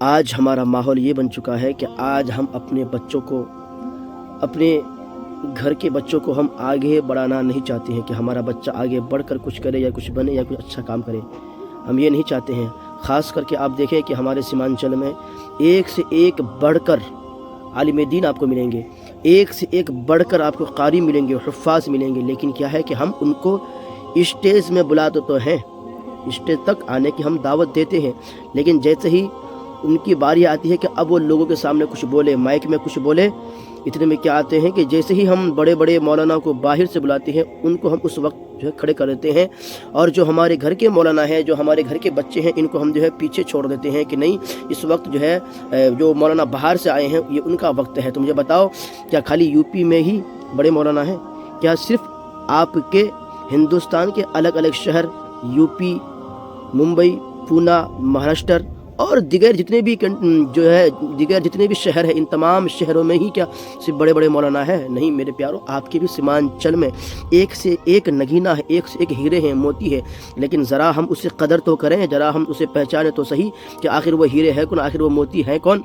آج ہمارا ماحول یہ بن چکا ہے کہ آج ہم اپنے بچوں کو، اپنے گھر کے بچوں کو ہم آگے بڑھانا نہیں چاہتے ہیں کہ ہمارا بچہ آگے بڑھ کر کچھ کرے یا کچھ بنے یا کچھ اچھا کام کرے. ہم یہ نہیں چاہتے ہیں. خاص کر کے آپ دیکھیں کہ ہمارے سیمانچل میں ایک سے ایک بڑھ کر عالم دین آپ کو ملیں گے، ایک سے ایک بڑھ کر آپ کو قاری ملیں گے، حفاظ ملیں گے، لیکن کیا ہے کہ ہم ان کو اسٹیج میں بلاتے تو ہیں، اسٹیج تک آنے کی ہم دعوت دیتے ہیں، لیکن جیسے ہی ان کی باری آتی ہے کہ اب وہ لوگوں کے سامنے کچھ بولے، مائک میں کچھ بولے، اتنے میں کیا آتے ہیں کہ جیسے ہی ہم بڑے بڑے مولانا کو باہر سے بلاتے ہیں ان کو ہم اس وقت جو ہے کھڑے کر دیتے ہیں، اور جو ہمارے گھر کے مولانا ہیں، جو ہمارے گھر کے بچے ہیں، ان کو ہم جو ہے پیچھے چھوڑ دیتے ہیں کہ نہیں، اس وقت جو ہے جو مولانا باہر سے آئے ہیں یہ ان کا وقت ہے. تو مجھے بتاؤ، کیا خالی یو پی میں ہی بڑے مولانا ہیں؟ کیا صرف آپ کے ہندوستان کے الگ الگ شہر، یو پی، ممبئی، پونا، مہاراشٹر اور دیگر جتنے بھی شہر ہیں، ان تمام شہروں میں ہی کیا صرف بڑے بڑے مولانا ہیں؟ نہیں میرے پیارو، آپ کے بھی سیمانچل میں ایک سے ایک نگینا ہے، ایک سے ایک ہیرے ہیں، موتی ہے، لیکن ذرا ہم اسے قدر تو کریں، ذرا ہم اسے پہچانیں تو صحیح کہ آخر وہ ہیرے ہے کون، آخر وہ موتی ہے کون.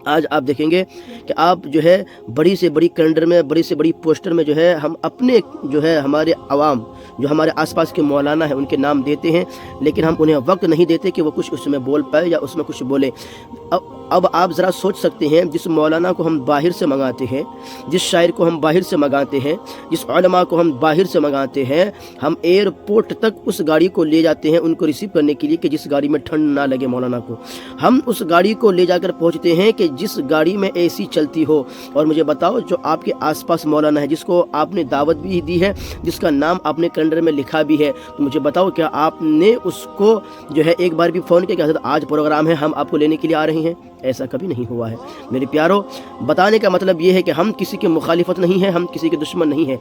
آج آپ دیکھیں گے کہ آپ جو ہے بڑی سے بڑی کیلنڈر میں، بڑی سے بڑی پوسٹر میں جو ہے ہم اپنے جو ہے ہمارے عوام، جو ہمارے آس پاس کے مولانا ہیں ان کے نام دیتے ہیں، لیکن ہم انہیں وقت نہیں دیتے کہ وہ کچھ اس میں بول پائے یا اس میں کچھ بولے. اب آپ ذرا سوچ سکتے ہیں، جس مولانا کو ہم باہر سے منگاتے ہیں، جس شاعر کو ہم باہر سے منگاتے ہیں، جس علماء کو ہم باہر سے منگاتے ہیں، ہم ایئرپورٹ تک اس گاڑی کو لے جاتے ہیں ان کو ریسیو کرنے کے لیے کہ جس گاڑی میں ٹھنڈ نہ لگے مولانا کو. ہم اس گاڑی کو لے جا کر پہنچتے ہیں کہ جس گاڑی میں اے سی چلتی ہو. اور مجھے بتاؤ، جو آپ کے آس پاس مولانا ہے، جس کو آپ نے دعوت بھی دی ہے، جس کا نام آپ نے کیلنڈر میں لکھا بھی ہے، تو مجھے بتاؤ کیا آپ نے اس کو جو ہے ایک بار بھی فون کیا کہ حضرت آج پروگرام ہے، ہم آپ کو لینے کے لیے آ رہے ہیں؟ ایسا کبھی نہیں ہوا ہے. میرے پیارو، بتانے کا مطلب یہ ہے کہ ہم کسی کی مخالفت نہیں ہیں، ہم کسی کے دشمن نہیں ہیں.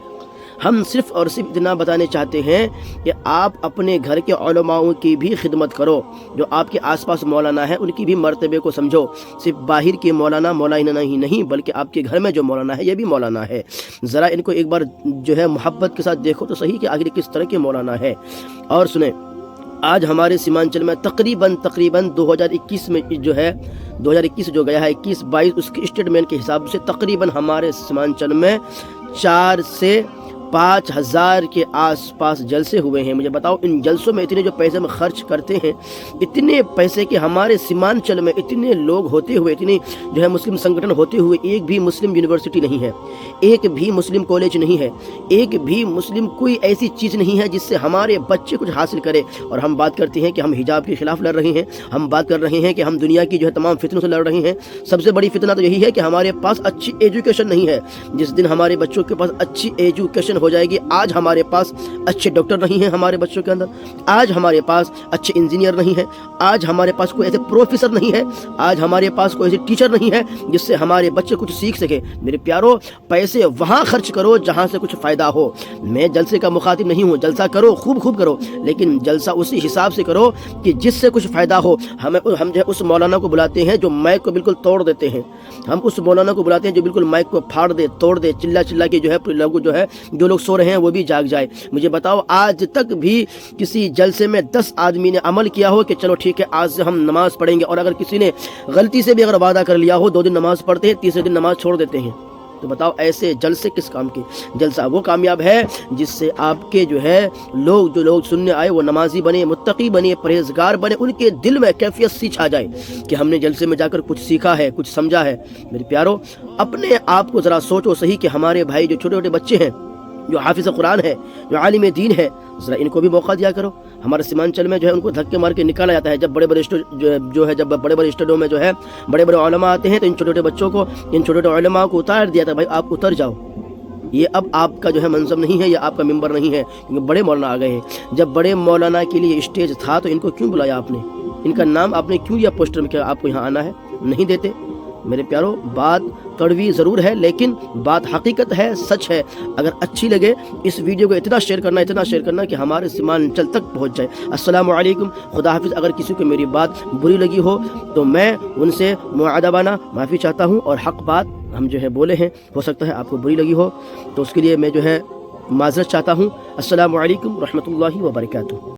ہم صرف اور صرف اتنا بتانے چاہتے ہیں کہ آپ اپنے گھر کے علماؤں کی بھی خدمت کرو. جو آپ کے آس پاس مولانا ہیں ان کی بھی مرتبے کو سمجھو. صرف باہر کے مولانا ہی نہیں بلکہ آپ کے گھر میں جو مولانا ہے یہ بھی مولانا ہے. ذرا ان کو ایک بار جو ہے محبت کے ساتھ دیکھو تو صحیح کہ آخر کس طرح کے مولانا ہے. اور سنیں، آج ہمارے سیمانچل میں تقریباً 2021 میں جو ہے 2021 جو گیا ہے 21-22 اس کے اسٹیٹمنٹ کے حساب سے تقریباً ہمارے سیمانچل میں 4 سے 5 ہزار کے آس پاس جلسے ہوئے ہیں. مجھے بتاؤ، ان جلسوں میں اتنے جو پیسے ہم خرچ کرتے ہیں، اتنے پیسے کہ ہمارے سیمانچل میں اتنے لوگ ہوتے ہوئے، اتنے جو ہے مسلم سنگٹھن ہوتے ہوئے ایک بھی مسلم یونیورسٹی نہیں ہے، ایک بھی مسلم کالج نہیں ہے، ایک بھی مسلم کوئی ایسی چیز نہیں ہے جس سے ہمارے بچے کچھ حاصل کرے. اور ہم بات کرتے ہیں کہ ہم حجاب کے خلاف لڑ رہے ہیں، ہم بات کر رہے ہیں کہ ہم دنیا کی جو ہے تمام فتنوں سے لڑ رہے ہیں. سب سے بڑی فتنہ تو یہی ہے کہ ہمارے پاس اچھی ایجوکیشن نہیں ہے. جس دن ہمارے بچوں کے پاس اچھی ایجوکیشن ہو جائے گی، آج ہمارے پاس اچھے ڈاکٹر نہیں ہیں ہمارے بچوں کے اندر، آج ہمارے پاس اچھے انجینئر نہیں ہیں، آج ہمارے پاس کوئی ایسے پروفیسر نہیں ہے، آج ہمارے پاس کوئی ایسے ٹیچر نہیں ہے جس سے ہمارے بچے کچھ سیکھ سکے. میرے پیارو، پیسے وہاں خرچ کرو جہاں سے کچھ فائدہ ہو. میں جلسے کا مخاطب نہیں ہوں، جلسہ کرو، خوب کرو، لیکن جلسہ اسی حساب سے کرو کہ جس سے کچھ فائدہ ہو. ہم جو ہے اس مولانا کو بلاتے ہیں جو مائک کو بالکل توڑ دیتے ہیں، ہم اس مولانا کو بلاتے ہیں جو بالکل مائک کو پھاڑ دے، توڑ دے، چلا کے جو ہے لوگ جو لوگ سو رہے ہیں وہ بھی جاگ جائے. مجھے بتاؤ، آج تک بھی کسی جلسے میں 10 آدمی نے عمل کیا ہو کہ چلو ٹھیک ہے آج سے ہم نماز پڑھیں گے، اور اگر کسی نے غلطی سے بھی اگر وعدہ کر لیا ہو 2 دن نماز پڑھتے ہیں، تیسرے دن نماز چھوڑ دیتے ہیں؟ تو بتاؤ، ایسے جلسے کس کام کے؟ جلسہ وہ کامیاب ہے جس سے آپ کے جو ہے جو لوگ سننے آئے وہ نمازی بنے، متقی بنے، پرہیزگار بنے، ان کے دل میں کیفیت سی چھا جائے کہ ہم نے جلسے میں جا کر کچھ سیکھا ہے، کچھ سمجھا ہے. میرے پیارو، اپنے آپ کو ذرا سوچو صحیح کہ ہمارے بھائی جو چھوٹے چھوٹے بچے ہیں، جو حافظ قرآن ہے، جو عالم دین ہے، ذرا ان کو بھی موقع دیا کرو. ہمارے سیمانچل میں جو ہے ان کو دھکے مار کے نکالا جاتا ہے. جب بڑے بڑے اسٹیڈیو میں جو ہے بڑے بڑے علماء آتے ہیں تو ان چھوٹے چھوٹے بچوں کو، ان چھوٹے چھوٹے علماء کو اتار دیا تھا، بھائی آپ اتر جاؤ، یہ اب آپ کا جو ہے منصب نہیں ہے، یہ آپ کا ممبر نہیں ہے، کیونکہ بڑے مولانا آ گئے ہیں. جب بڑے مولانا کے لیے اسٹیج تھا تو ان کو کیوں بلایا آپ نے؟ ان کا نام آپ نے کیوں دیا پوسٹر میں کہ آپ کو یہاں آنا ہے؟ نہیں دیتے. میرے پیارو، بات کڑوی ضرور ہے لیکن بات حقیقت ہے، سچ ہے. اگر اچھی لگے اس ویڈیو کو اتنا شیئر کرنا کہ ہمارے سیمانچل تک پہنچ جائے. السلام علیکم، خدا حافظ. اگر کسی کو میری بات بری لگی ہو تو میں ان سے مؤدبانہ معافی چاہتا ہوں، اور حق بات ہم جو ہے بولے ہیں، ہو سکتا ہے آپ کو بری لگی ہو تو اس کے لیے میں جو ہے معذرت چاہتا ہوں. السلام علیکم ورحمۃ اللہ وبرکاتہ.